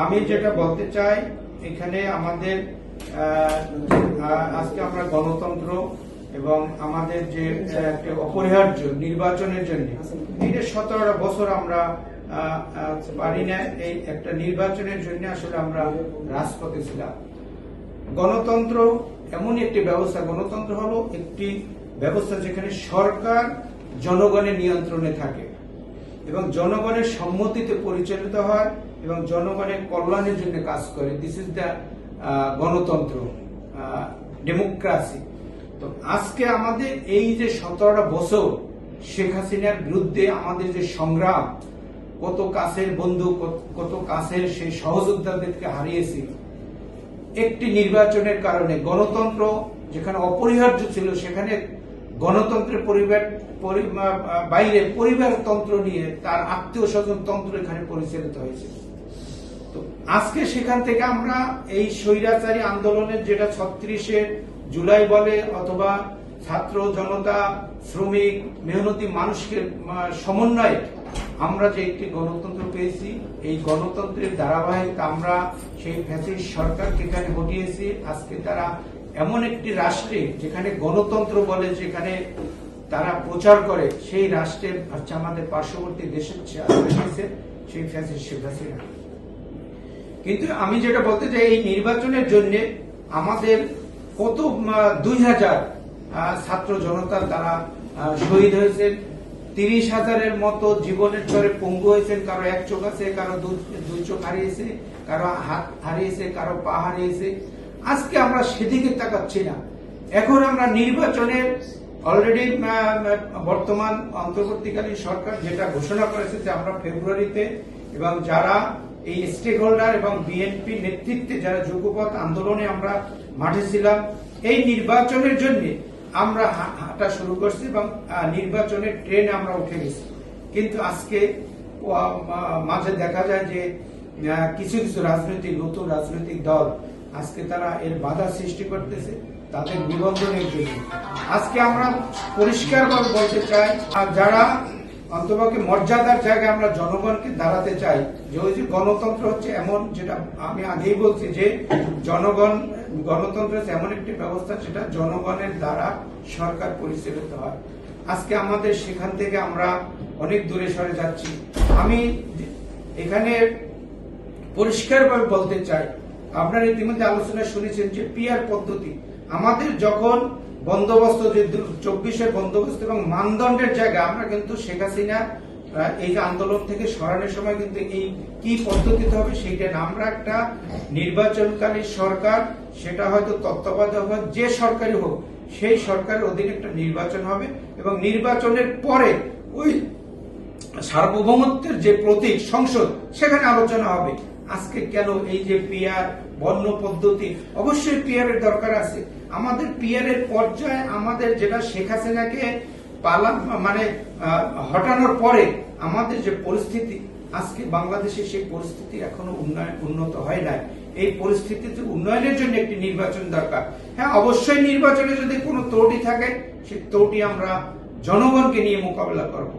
আমি যেটা বলতে চাই, এখানে আমাদের আজকে আমরা গণতন্ত্র এবং আমাদের যে অপরিহার্য নির্বাচনের জন্য এই 17টা বছর আমরা পারি না, এই একটা নির্বাচনের জন্য আসলে আমরা রাজপথে ছিলাম। গণতন্ত্র এমনই একটি ব্যবস্থা, গণতন্ত্র হলো একটি ব্যবস্থা যেখানে সরকার জনগণের নিয়ন্ত্রণে থাকে এবং জনগণের সম্মতিতে পরিচালিত হয় এবং জনগণের কল্যাণের জন্য কাজ করে। দিস ইজ দ্য গণতন্ত্র, ডেমোক্রেসি। তো আজকে আমাদের এই যে 17টা বছর শেখ হাসিনার বিরুদ্ধে আমাদের যে সংগ্রাম, কত কাছের বন্ধু, কত কাছের সেই সহযোদ্ধাদেরকে হারিয়েছি একটি নির্বাচনের কারণে। গণতন্ত্র যেখানে অপরিহার্য ছিল, সেখানে গণতন্ত্রের বাইরে পরিবারতন্ত্র নিয়ে তার আত্মীয় স্বজন তন্ত্র এখানে পরিচালিত হয়েছে। তো আজকে সেখান থেকে আমরা এই স্বৈরাচারী আন্দোলনের, যেটা 36শে জুলাই বলে অথবা ছাত্র জনতা শ্রমিক মেহনতি মানুষকে সমন্বয়ে আমরা যে একটি গণতন্ত্র পেয়েছি, এই গণতন্ত্রের ধারাবাহিকতা আমরা সেই ফ্যাসিস্ট সরকারকে এখানে হটিয়েছি। আজকে তারা এমন একটি রাষ্ট্রে যেখানে গণতন্ত্র বলে, যেখানে তারা প্রচার করে, সেই রাষ্ট্রে হচ্ছে আমাদের পার্শ্ববর্তী দেশের সেই ফ্যাসিস্ট শেখ হাসিনা। কিন্তু আমি যেটা বলতে চাই, এই নির্বাচনের জন্য আমাদের কত 2000 ছাত্র জনতা তারা শহীদ হয়েছেন, 30,000-এর মতো জীবনের চরে পঙ্গু হয়েছেন। কারো এক চোখ আছে, কারো দুই চোখ হারিয়েছে, কারো হাত হারিয়েছে, কারো পা হারিয়েছে। আজকে আমরা সেদিকে তাকাচ্ছি না। এখন আমরা নির্বাচনের অলরেডি বর্তমান অন্তর্বর্তীকালীন সরকার যেটা ঘোষণা করেছে যে আমরা ফেব্রুয়ারিতে, এবং যারা এই স্টেক হোল্ডার এবং বিএনপি নেতৃত্বে যারা যুগপৎ আন্দোলনে আমরা মাঠে ছিলাম, এই নির্বাচনের জন্য আমরা হাঁটা শুরু করছি এবং নির্বাচনের ট্রেনে আমরা উঠে গেছি। কিন্তু আজকে মাঝে দেখা যায় যে কিছু কিছু নতুন রাজনৈতিক দল আজকে তারা এর বাধা সৃষ্টি করতেছে তাদের নিবন্ধনের জন্য। আজকে আমরা পরিষ্কারভাবে বলতে চাই, যারা অন্তপক্ষে মর্যাদার জায়গায় আমরা জনগণকে দাঁড়াতে চাই, যে ওই যে গণতন্ত্র হচ্ছে এমন, যেটা আমি আগেই বলছি যে গণতন্ত্র এমন একটি ব্যবস্থা যেটা জনগণের দ্বারা সরকার পরিচালিত হয়। আজকে আমাদের সেখান থেকে আমরা অনেক দূরে সরে যাচ্ছি। আমি এখানে পরিষ্কারভাবে বলতে চাই, আপনারা ইতিমধ্যে আলোচনা শুনেছেন যে পিআর পদ্ধতি, আমাদের যখন বন্দোবস্ত, যে 24-এর বন্দোবস্ত এবং মানদণ্ডের জায়গা, আমরা কিন্তু শেখ হাসিনা এই যে আন্দোলন থেকে সরানোর সময় কিন্তু এই কি পদ্ধতিতে হবে সেইটা না, আমরা একটা নির্বাচনকারী সরকার, সেটা হয়তো তত্ত্বাবধায়ক হোক, যে সরকারই হোক, সেই সরকারের অধীনে একটা নির্বাচন হবে এবং নির্বাচনের পরে ওই সার্বভৌমত্বের যে প্রতীক সংসদ, সেখানে আলোচনা হবে। আজকে কেন এই যে পিআর বর্ণ পদ্ধতি, অবশ্যই পিআর এর দরকার আছে। আমাদের পিআর এর পর্যায়ে আমাদের যেটা শেখ হাসিনাকে হটানোর পরে আমাদের যে পরিস্থিতি, আজকে বাংলাদেশে সেই পরিস্থিতি এখনো উন্নত হয় নাই। এই পরিস্থিতিতে উন্নয়নের জন্য একটি নির্বাচন দরকার। হ্যাঁ, অবশ্যই নির্বাচনে যদি কোনো ত্রুটি থাকে, সেই ত্রুটি আমরা জনগণকে নিয়ে মোকাবেলা করব।